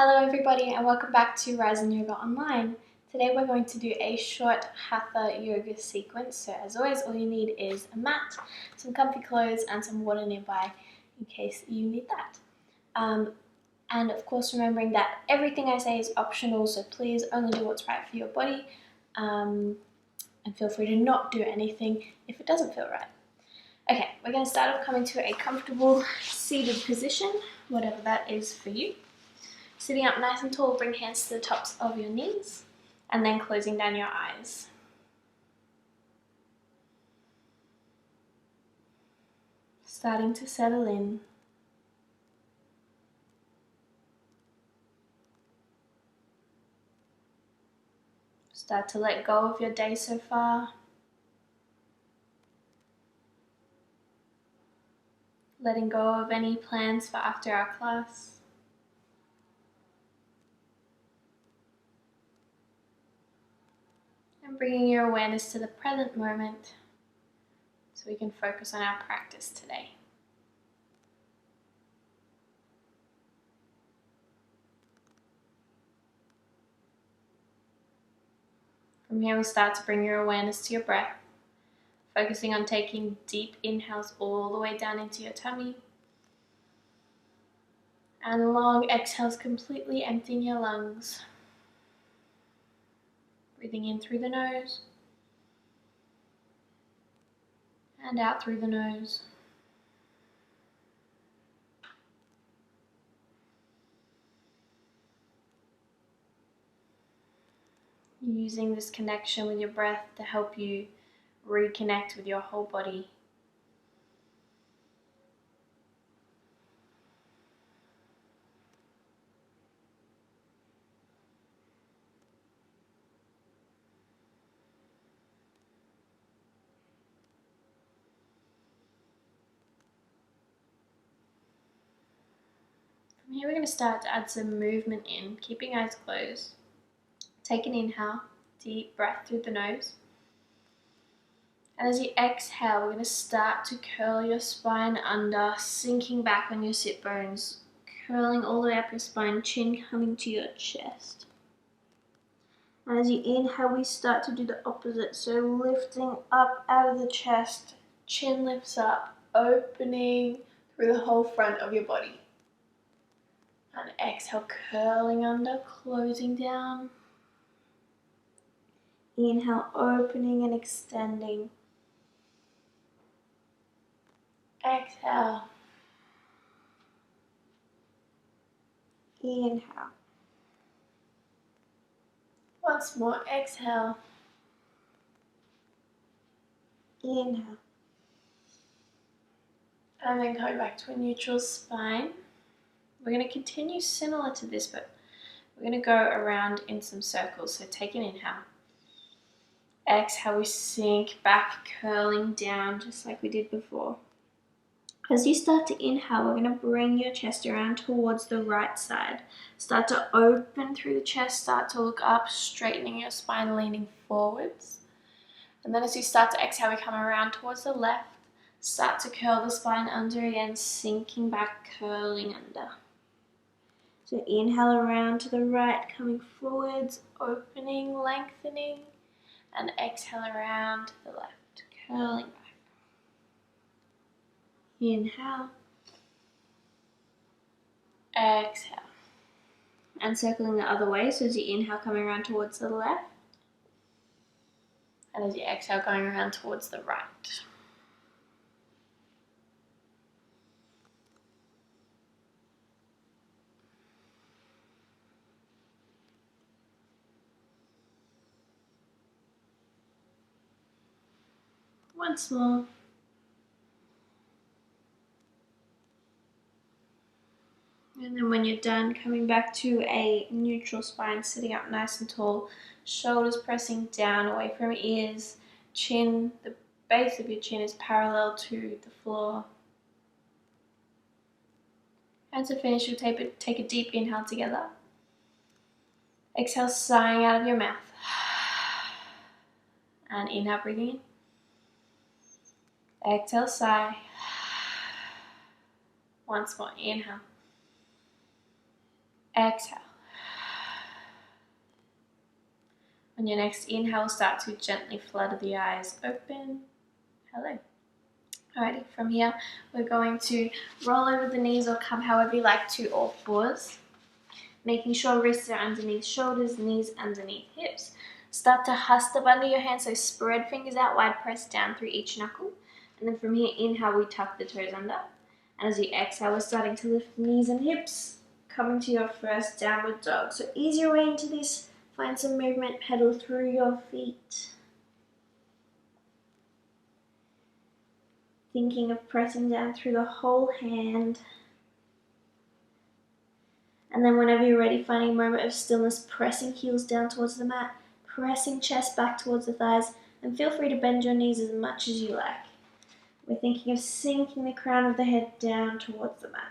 Hello everybody and welcome back to Rise in Yoga Online. Today we're going to do a short Hatha Yoga sequence. So as always, all you need is a mat, some comfy clothes and some water nearby in case you need that. And of course remembering that everything I say is optional, so please only do what's right for your body and feel free to not do anything if it doesn't feel right. Okay, we're going to start off coming to a comfortable seated position, whatever that is for you. Sitting up nice and tall, bring hands to the tops of your knees and then closing down your eyes. Starting to settle in. Start to let go of your day so far. Letting go of any plans for after our class. And bringing your awareness to the present moment so we can focus on our practice today. From here we'll start to bring your awareness to your breath, focusing on taking deep inhales all the way down into your tummy and long exhales, completely emptying your lungs. Breathing in through the nose and out through the nose. Using this connection with your breath to help you reconnect with your whole body. From here we're going to start to add some movement in, keeping eyes closed. Take an inhale, deep breath through the nose. And as you exhale, we're going to start to curl your spine under, sinking back on your sit bones, curling all the way up your spine, chin coming to your chest. And as you inhale, we start to do the opposite. So lifting up out of the chest, chin lifts up, opening through the whole front of your body. And exhale, curling under, closing down. Inhale, opening and extending. Exhale. Inhale. Once more, exhale. Inhale. And then coming back to a neutral spine. We're going to continue similar to this, but we're going to go around in some circles. So take an inhale. Exhale, we sink back, curling down just like we did before. As you start to inhale, we're going to bring your chest around towards the right side. Start to open through the chest, start to look up, straightening your spine, leaning forwards. And then as you start to exhale, we come around towards the left. Start to curl the spine under again, sinking back, curling under. So inhale around to the right, coming forwards, opening, lengthening. And exhale around to the left, curling back. Inhale. Exhale. And circling the other way, so as you inhale, coming around towards the left. And as you exhale, going around towards the right. Once more. And then when you're done, coming back to a neutral spine, sitting up nice and tall, shoulders pressing down away from ears, chin, the base of your chin is parallel to the floor. And to finish, you'll take a deep inhale together. Exhale, sighing out of your mouth. And inhale, breathing in. Exhale, sigh. Once more, inhale. Exhale. On your next inhale, start to gently flutter the eyes open. Hello. Alrighty, from here, we're going to roll over the knees or come however you like to all fours. Making sure wrists are underneath shoulders, knees underneath hips. Start to hasta under your hands, so spread fingers out wide, press down through each knuckle. And then from here, inhale, we tuck the toes under. And as you exhale, we're starting to lift knees and hips, coming to your first downward dog. So ease your way into this. Find some movement, pedal through your feet. Thinking of pressing down through the whole hand. And then whenever you're ready, finding a moment of stillness, pressing heels down towards the mat, pressing chest back towards the thighs, and feel free to bend your knees as much as you like. We're thinking of sinking the crown of the head down towards the mat.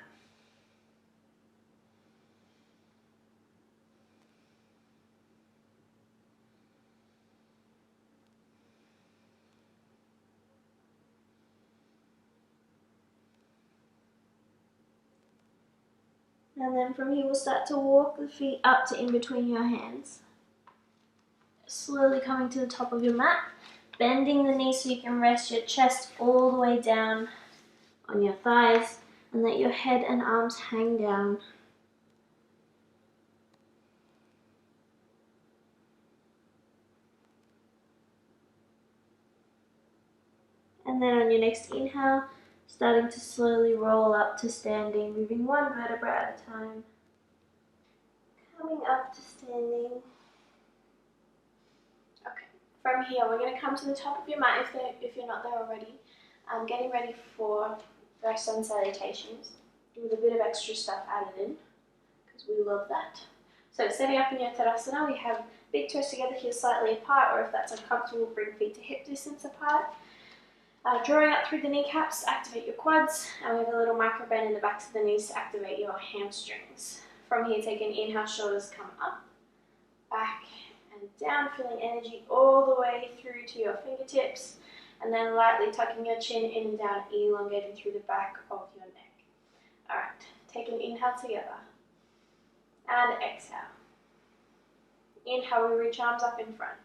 And then from here, we'll start to walk the feet up to in between your hands. Slowly coming to the top of your mat, bending the knees so you can rest your chest all the way down on your thighs and let your head and arms hang down. And then on your next inhale, starting to slowly roll up to standing, moving one vertebra at a time. Coming up to standing. Okay, from here we're going to come to the top of your mat if you're not there already. Getting ready for first sun salutations with a bit of extra stuff added in because we love that. So setting up in your Tadasana, we have big toes together, heels slightly apart, or if that's uncomfortable, bring feet to hip distance apart. Drawing up through the kneecaps to activate your quads, and we have a little micro bend in the backs of the knees to activate your hamstrings. From here, take an inhale, shoulders come up, back and down, feeling energy all the way through to your fingertips, and then lightly tucking your chin in and down, elongating through the back of your neck. Alright, take an inhale together, and exhale. Inhale, we reach arms up in front.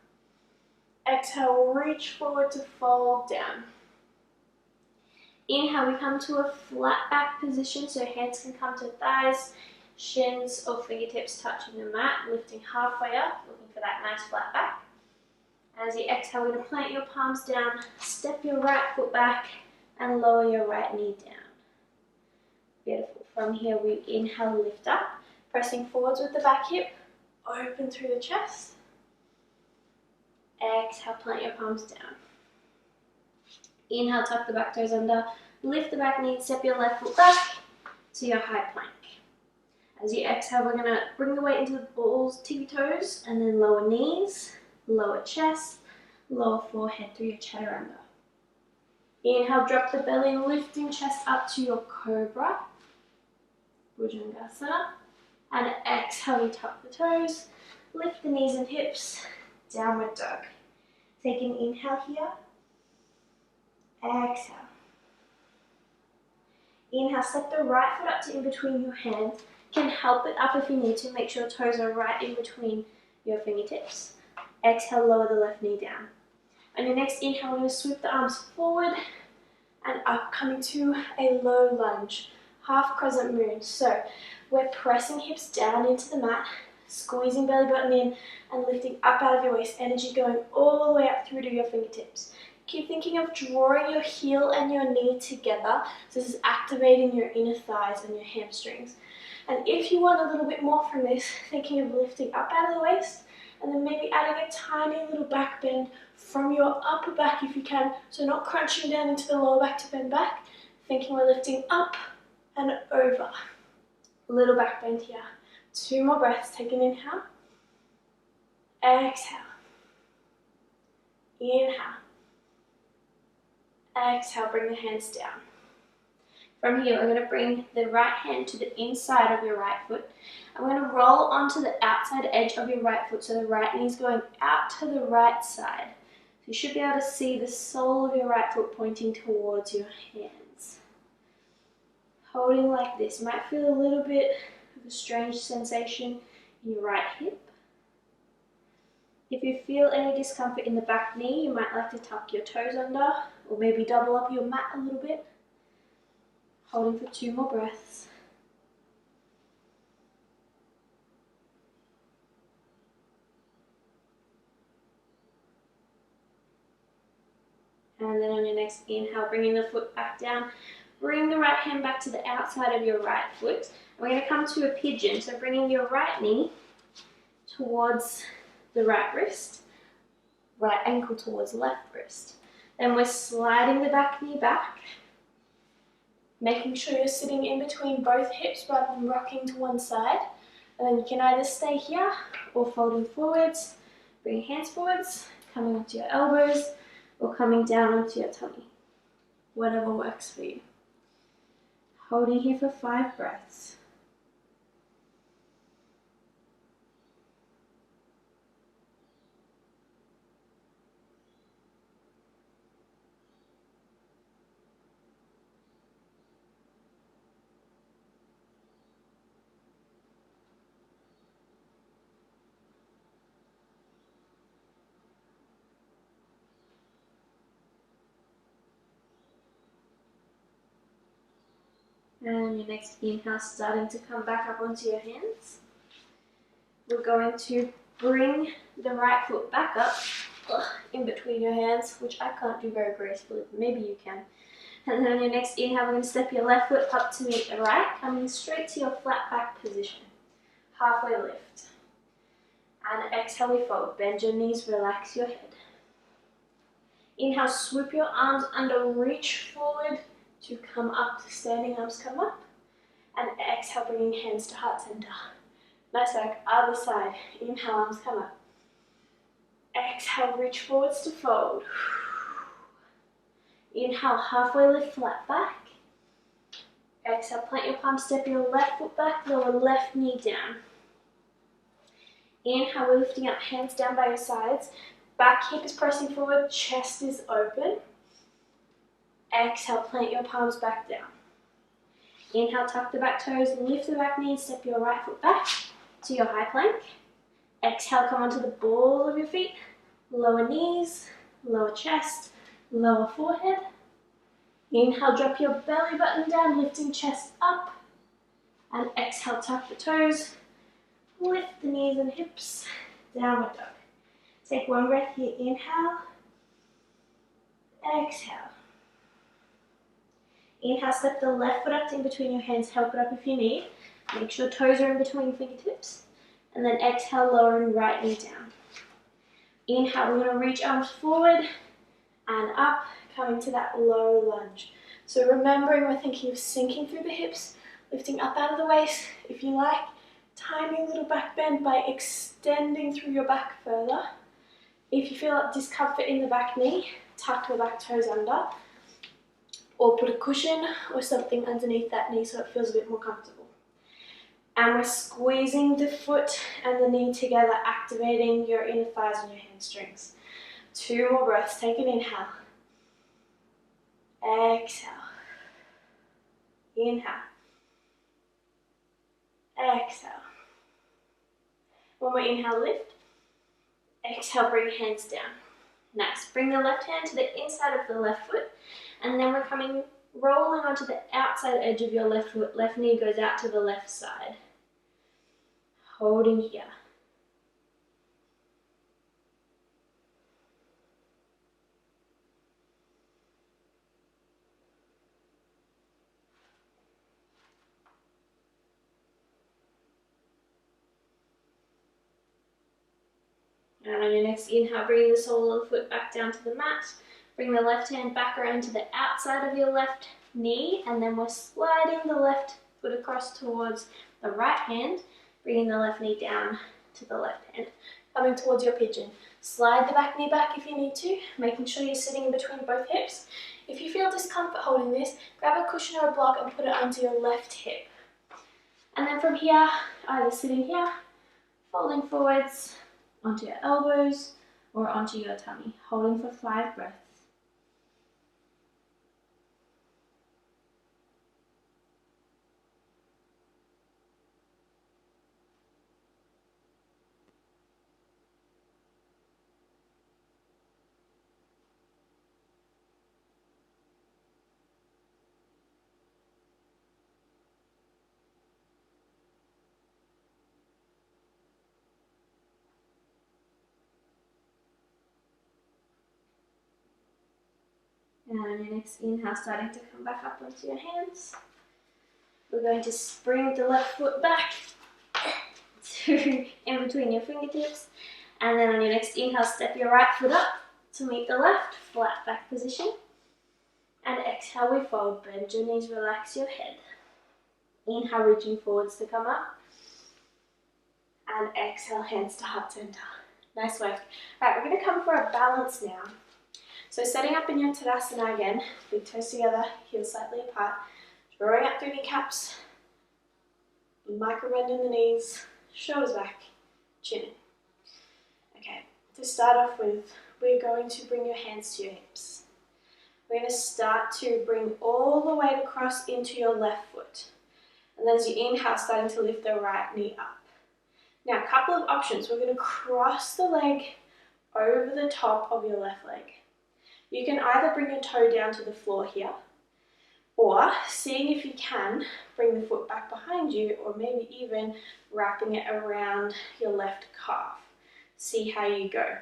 Exhale, we'll reach forward to fold down. Inhale, we come to a flat back position, so hands can come to thighs, shins or fingertips touching the mat, lifting halfway up, looking for that nice flat back. As you exhale, we're going to plant your palms down, step your right foot back, and lower your right knee down. Beautiful. From here, we inhale, lift up, pressing forwards with the back hip, open through the chest. Exhale, plant your palms down. Inhale, tuck the back toes under, lift the back knee, step your left foot back to your high plank. As you exhale, we're going to bring the weight into the balls, tippy toes, and then lower knees, lower chest, lower forehead through your chaturanga. Inhale, drop the belly, lifting chest up to your cobra, Bhujangasana. And exhale, we tuck the toes, lift the knees and hips, downward dog. Take an inhale here. Exhale. Inhale, step the right foot up to in between your hands. Can help it up if you need to. Make sure toes are right in between your fingertips. Exhale, lower the left knee down. On your next inhale, we're going to sweep the arms forward and up, coming to a low lunge, half crescent moon. So we're pressing hips down into the mat, squeezing belly button in and lifting up out of your waist, energy going all the way up through to your fingertips. Keep thinking of drawing your heel and your knee together. So this is activating your inner thighs and your hamstrings. And if you want a little bit more from this, thinking of lifting up out of the waist and then maybe adding a tiny little back bend from your upper back if you can. So not crunching down into the lower back to bend back. Thinking we're lifting up and over. Little back bend here. 2 more breaths. Take an inhale. Exhale. Inhale. Exhale, bring the hands down. From here, we're going to bring the right hand to the inside of your right foot. I'm going to roll onto the outside edge of your right foot, so the right knee is going out to the right side. So you should be able to see the sole of your right foot pointing towards your hands. Holding like this. You might feel a little bit of a strange sensation in your right hip. If you feel any discomfort in the back knee, you might like to tuck your toes under or maybe double up your mat a little bit. Holding for 2 more breaths. And then on your next inhale, bringing the foot back down. Bring the right hand back to the outside of your right foot. We're going to come to a pigeon. So bringing your right knee towards the right wrist, right ankle towards left wrist. Then we're sliding the back knee back, making sure you're sitting in between both hips rather than rocking to one side. And then you can either stay here or folding forwards, bring your hands forwards, coming onto your elbows, or coming down onto your tummy. Whatever works for you. Holding here for 5 breaths. And your next inhale, starting to come back up onto your hands. We're going to bring the right foot back up in between your hands, which I can't do very gracefully, but maybe you can. And then on your next inhale, we're going to step your left foot up to meet the right, coming straight to your flat back position. Halfway lift. And exhale, we fold. Bend your knees, relax your head. Inhale, swoop your arms under, reach forward to come up, standing arms come up. And exhale, bringing hands to heart center. Nice work, other side. Inhale, arms come up. Exhale, reach forwards to fold. Inhale, halfway lift, flat back. Exhale, plant your palms, step your left foot back, lower left knee down. Inhale, we're lifting up, hands down by your sides. Back hip is pressing forward, chest is open. Exhale, plant your palms back down. Inhale, tuck the back toes, lift the back knee, step your right foot back to your high plank. Exhale, come onto the balls of your feet, lower knees, lower chest, lower forehead. Inhale, drop your belly button down, lifting chest up. And exhale, tuck the toes, lift the knees and hips, downward dog. Take 1 breath here, inhale, exhale. Inhale, step the left foot up in between your hands, help it up if you need. Make sure toes are in between fingertips. And then exhale, lowering right knee down. Inhale, we're going to reach arms forward and up, coming to that low lunge. So remembering we're thinking of sinking through the hips, lifting up out of the waist. If you like, tiny little back bend by extending through your back further. If you feel discomfort in the back knee, tuck the back toes under. Or put a cushion or something underneath that knee so it feels a bit more comfortable. And we're squeezing the foot and the knee together, activating your inner thighs and your hamstrings. 2 more breaths. Take an inhale. Exhale. Inhale. Exhale. 1 more inhale, lift. Exhale, bring hands down. Nice. Bring the left hand to the inside of the left foot. And then we're coming, rolling onto the outside edge of your left foot. Left knee goes out to the left side. Holding here. And on your next inhale, bring the sole of the foot back down to the mat. Bring the left hand back around to the outside of your left knee, and then we're sliding the left foot across towards the right hand, bringing the left knee down to the left hand, coming towards your pigeon. Slide the back knee back if you need to, making sure you're sitting in between both hips. If you feel discomfort holding this, grab a cushion or a block and put it onto your left hip. And then from here, either sitting here, folding forwards onto your elbows or onto your tummy, holding for 5 breaths. And on your next inhale, starting to come back up onto your hands. We're going to spring the left foot back to in between your fingertips. And then on your next inhale, step your right foot up to meet the left, flat back position. And exhale, we fold, bend your knees, relax your head. Inhale, reaching forwards to come up. And exhale, hands to heart center. Nice work. Alright, we're going to come for a balance now. So setting up in your Tadasana again, big toes together, heels slightly apart, drawing up through kneecaps, micro bend in the knees, shoulders back, chin in. Okay, to start off with, we're going to bring your hands to your hips. We're going to start to bring all the weight across into your left foot. And then as you inhale, starting to lift the right knee up. Now, a couple of options. We're going to cross the leg over the top of your left leg. You can either bring your toe down to the floor here, or seeing if you can bring the foot back behind you, or maybe even wrapping it around your left calf. See how you go.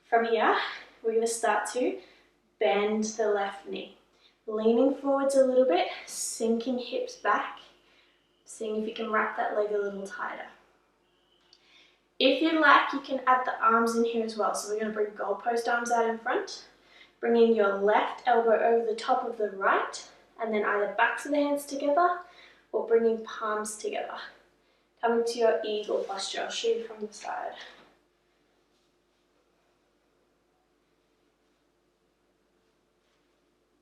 From here, we're going to start to bend the left knee. Leaning forwards a little bit, sinking hips back, seeing if you can wrap that leg a little tighter. If you like, you can add the arms in here as well. So we're going to bring goalpost arms out in front, bringing your left elbow over the top of the right, and then either backs of the hands together or bringing palms together. Coming to your eagle posture. I'll show you from the side.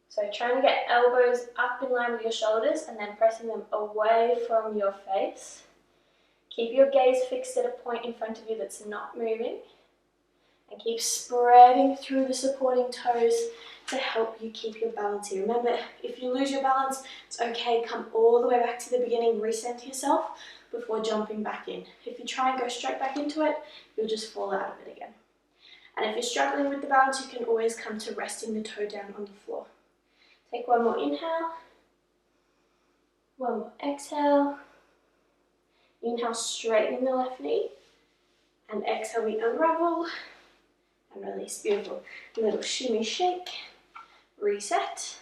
So trying to get elbows up in line with your shoulders and then pressing them away from your face. Keep your gaze fixed at a point in front of you that's not moving. And keep spreading through the supporting toes to help you keep your balance here. Remember, if you lose your balance, it's okay. Come all the way back to the beginning, recenter yourself before jumping back in. If you try and go straight back into it, you'll just fall out of it again. And if you're struggling with the balance, you can always come to resting the toe down on the floor. Take one more inhale, one more exhale. Inhale, straighten the left knee, and exhale, we unravel and release. Beautiful. A little shimmy shake, reset,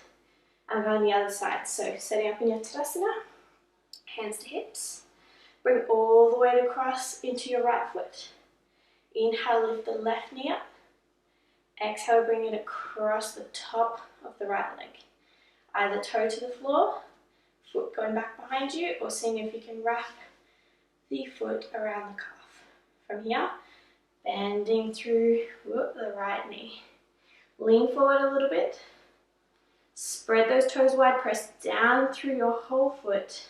and go on the other side. So setting up in your Tadasana, hands to hips, bring all the weight across into your right foot. Inhale, lift the left knee up. Exhale, bring it across the top of the right leg. Either toe to the floor, foot going back behind you, or seeing if you can wrap the foot around the calf. From here, bending through the right knee. Lean forward a little bit. Spread those toes wide, press down through your whole foot.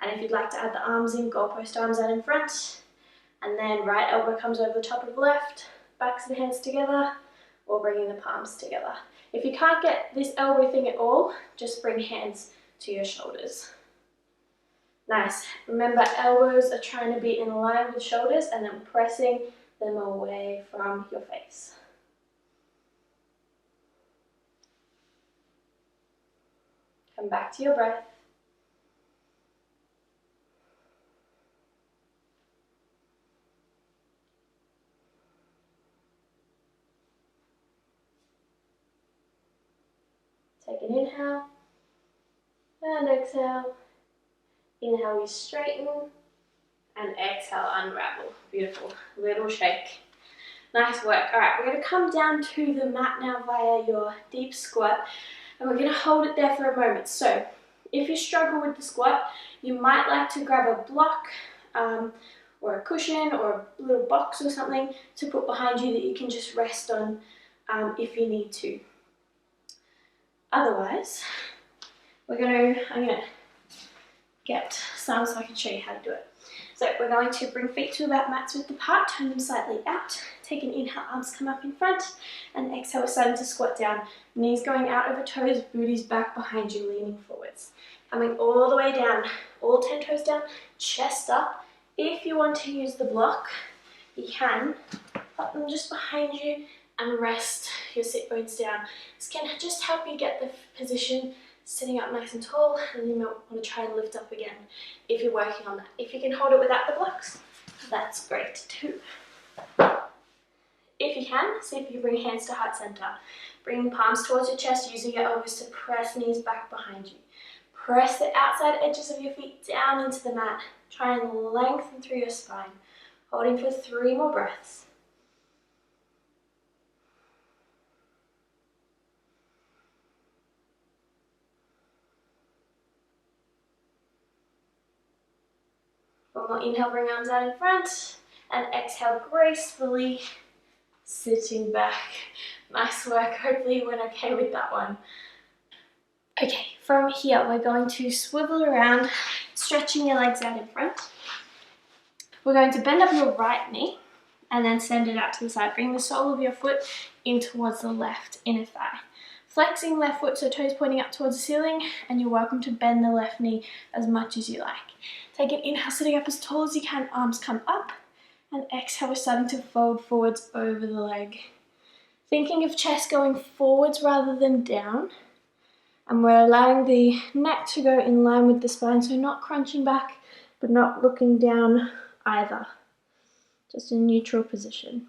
And if you'd like to add the arms in, goalpost arms out in front. And then right elbow comes over the top of left, backs of the hands together, or bringing the palms together. If you can't get this elbow thing at all, just bring hands to your shoulders. Nice. Remember, elbows are trying to be in line with shoulders and then pressing them away from your face. Come back to your breath. Take an inhale and exhale. Inhale, we straighten, and exhale, unravel. Beautiful. Little shake. Nice work. All right, we're going to come down to the mat now via your deep squat, and we're going to hold it there for a moment. So if you struggle with the squat, you might like to grab a block or a cushion or a little box or something to put behind you that you can just rest on if you need to. Otherwise, I'm going to get some so I can show you how to do it. So we're going to bring feet to about mats width apart, turn them slightly out, take an inhale, arms come up in front, and exhale, we're starting to squat down. Knees going out over toes, booties back behind you, leaning forwards. Coming all the way down, all 10 toes down, chest up. If you want to use the block, you can put them just behind you and rest your sit bones down. This can just help you get the position sitting up nice and tall, and you might want to try and lift up again if you're working on that. If you can hold it without the blocks, that's great too. If you can, see if you bring hands to heart center. Bring palms towards your chest, using your elbows to press knees back behind you. Press the outside edges of your feet down into the mat. Try and lengthen through your spine. Holding for 3 more breaths. One more inhale, bring arms out in front. And exhale gracefully, sitting back. Nice work. Hopefully you went okay with that one. Okay, from here we're going to swivel around, stretching your legs out in front. We're going to bend up your right knee and then send it out to the side. Bring the sole of your foot in towards the left inner thigh. Flexing left foot so toes pointing up towards the ceiling, and you're welcome to bend the left knee as much as you like. Take an inhale, sitting up as tall as you can, arms come up, and exhale, we're starting to fold forwards over the leg. Thinking of chest going forwards rather than down, and we're allowing the neck to go in line with the spine, so not crunching back, but not looking down either. Just a neutral position.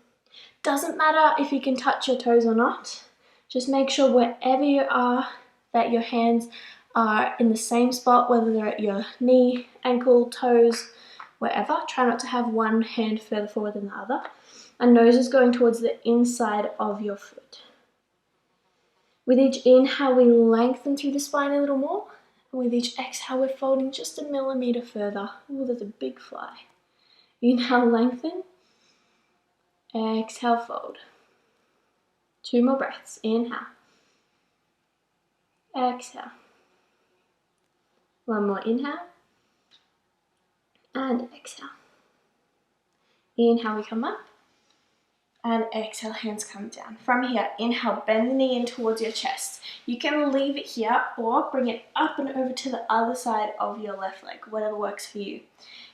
Doesn't matter if you can touch your toes or not. Just make sure wherever you are that your hands are in the same spot, whether they're at your knee, ankle, toes, wherever. Try not to have one hand further forward than the other. And nose is going towards the inside of your foot. With each inhale, we lengthen through the spine a little more. And with each exhale, we're folding just a millimeter further. Ooh, there's a big fly. Inhale, lengthen. Exhale, fold. 2 more breaths. Inhale. Exhale. 1 more inhale. And exhale. Inhale, we come up. And exhale, hands come down. From here, inhale, bend the knee in towards your chest. You can leave it here or bring it up and over to the other side of your left leg, whatever works for you.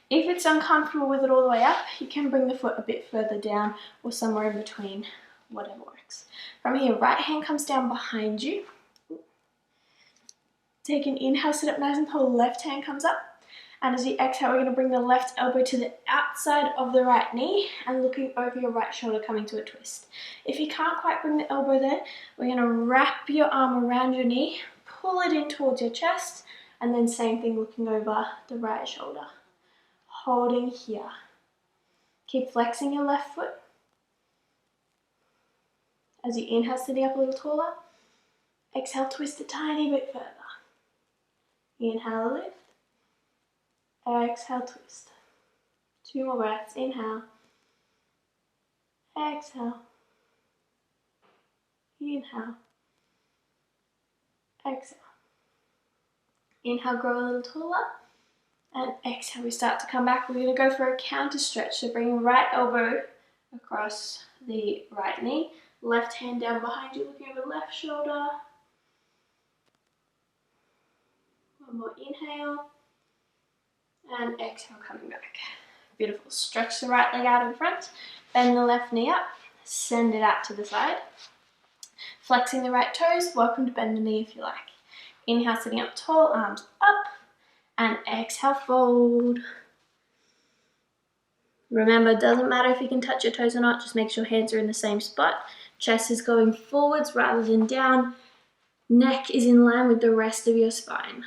If it's uncomfortable with it all the way up, you can bring the foot a bit further down or somewhere in between, whatever works. From here, right hand comes down behind you. Take an inhale, sit up nice and tall, left hand comes up. And as you exhale, we're going to bring the left elbow to the outside of the right knee and looking over your right shoulder, coming to a twist. If you can't quite bring the elbow there, we're going to wrap your arm around your knee, pull it in towards your chest, and then same thing, looking over the right shoulder. Holding here. Keep flexing your left foot. As you inhale, sitting up a little taller. Exhale, twist a tiny bit further. Inhale, lift. Exhale, twist. 2 more breaths. Inhale. Exhale. Inhale. Exhale. Inhale, grow a little taller. And exhale, we start to come back. We're going to go for a counter stretch. So bring right elbow across the right knee. Left hand down behind you, looking over left shoulder. 1 more inhale. And exhale, coming back. Beautiful. Stretch the right leg out in front. Bend the left knee up. Send it out to the side. Flexing the right toes. Welcome to bend the knee if you like. Inhale, sitting up tall, arms up. And exhale, fold. Remember, it doesn't matter if you can touch your toes or not. Just make sure hands are in the same spot. Chest is going forwards rather than down. Neck is in line with the rest of your spine.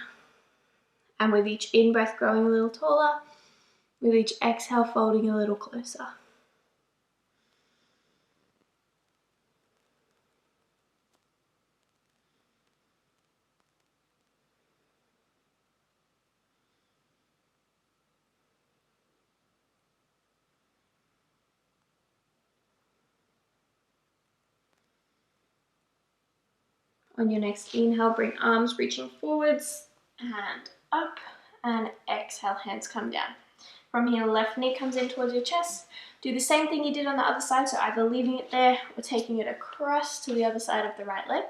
And with each in-breath, growing a little taller. With each exhale, folding a little closer. On your next inhale, bring arms reaching forwards and up, and exhale, hands come down. From here, left knee comes in towards your chest. Do the same thing you did on the other side, so either leaving it there or taking it across to the other side of the right leg.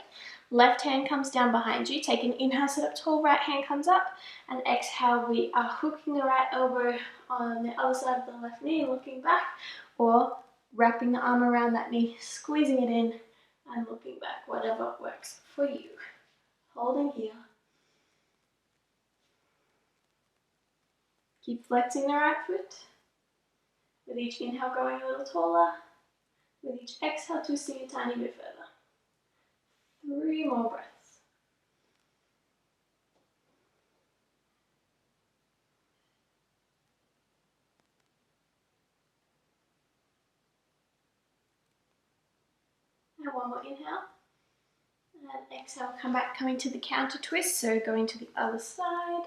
Left hand comes down behind you. Take an inhale, sit up tall, right hand comes up, and exhale, we are hooking the right elbow on the other side of the left knee, looking back, or wrapping the arm around that knee, squeezing it in, and looking back, whatever works for you. Holding here. Keep flexing the right foot. With each inhale, going a little taller. With each exhale, twisting a tiny bit further. 3 more breaths. And one more inhale. And exhale, come back, coming to the counter twist, so going to the other side.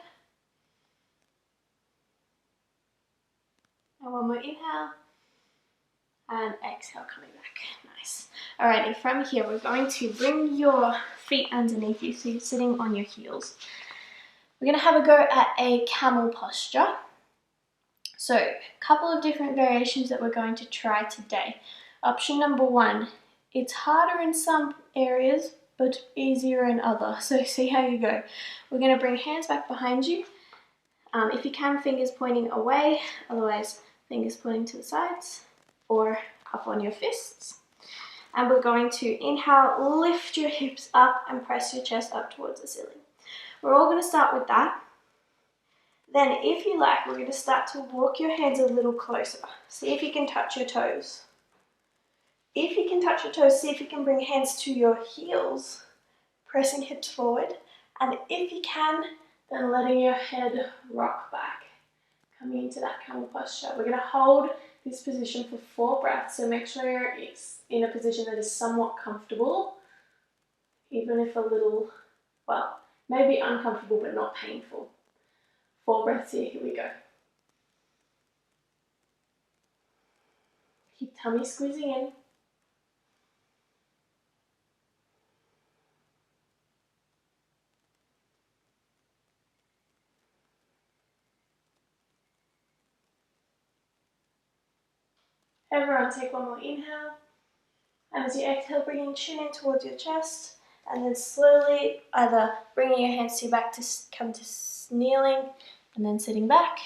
And one more inhale. And exhale, coming back. Nice. Alrighty, from here, we're going to bring your feet underneath you, so you're sitting on your heels. We're going to have a go at a camel posture. So, a couple of different variations that we're going to try today. Option number 1, it's harder in some areas, but easier in others. So see how you go. We're going to bring hands back behind you. If you can, fingers pointing away, otherwise fingers pointing to the sides or up on your fists. And we're going to inhale, lift your hips up and press your chest up towards the ceiling. We're all going to start with that. Then if you like, we're going to start to walk your hands a little closer. See if you can touch your toes. If you can touch your toes, see if you can bring hands to your heels, pressing hips forward. And if you can, then letting your head rock back, coming into that camel posture. We're going to hold this position for 4 breaths, so make sure you're in a position that is somewhat comfortable, even if a little, well, maybe uncomfortable but not painful. 4 breaths here we go. Keep tummy squeezing in. Everyone take one more inhale. And as you exhale, bringing chin in towards your chest. And then slowly either bringing your hands to your back to come to kneeling and then sitting back,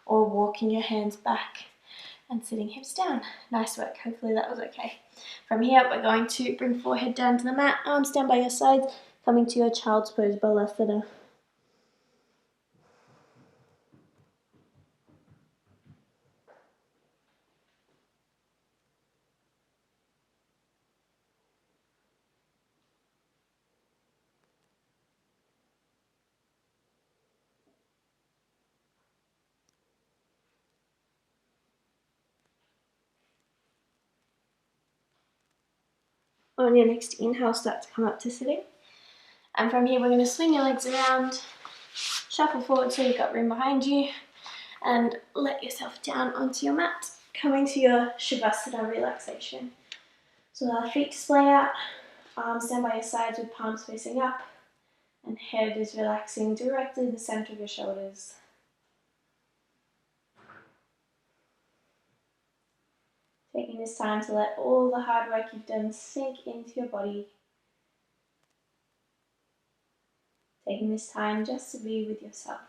or walking your hands back and sitting hips down. Nice work. Hopefully that was okay. From here, we're going to bring forehead down to the mat, arms down by your sides, coming to your child's pose, Balasana. On your next inhale, start to come up to sitting. And from here, we're going to swing your legs around, shuffle forward so you've got room behind you, and let yourself down onto your mat, coming to your Shavasana relaxation. So our feet splay out, arms down by your sides with palms facing up, and head is relaxing directly in the center of your shoulders. Taking this time to let all the hard work you've done sink into your body. Taking this time just to be with yourself.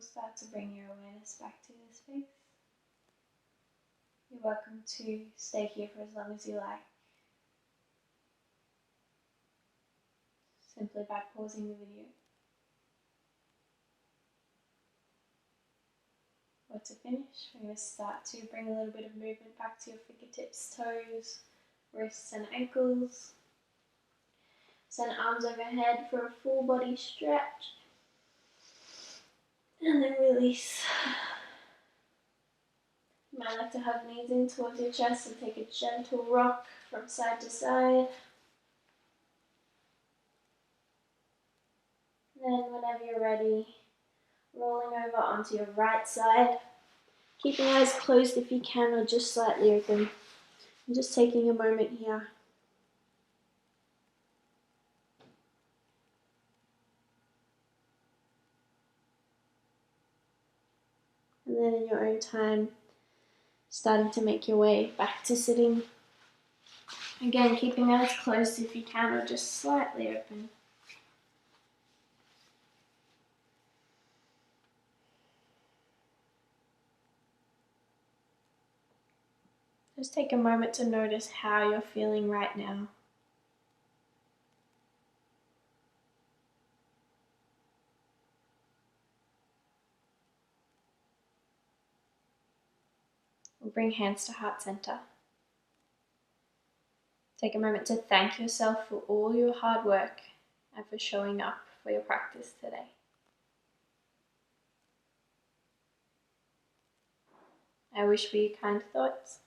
start to bring your awareness back to this space. You're welcome to stay here for as long as you like, simply by pausing the video. Or to finish, we're going to start to bring a little bit of movement back to your fingertips, toes, wrists and ankles. Send arms overhead for a full body stretch. And then release. You might like to hug knees in towards your chest and take a gentle rock from side to side. Then whenever you're ready, rolling over onto your right side. Keeping eyes closed if you can, or just slightly open. And just taking a moment here. And then in your own time, starting to make your way back to sitting. Again, keeping eyes closed if you can, or just slightly open. Just take a moment to notice how you're feeling right now. We'll bring hands to heart center. Take a moment to thank yourself for all your hard work and for showing up for your practice today. I wish for you kind thoughts,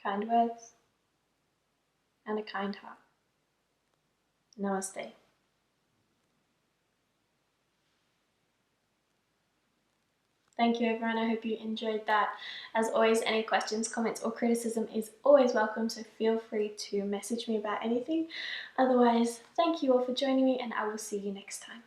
kind words, and a kind heart. Namaste. Thank you everyone, I hope you enjoyed that. As always, any questions, comments or criticism is always welcome, so feel free to message me about anything. Otherwise, thank you all for joining me and I will see you next time.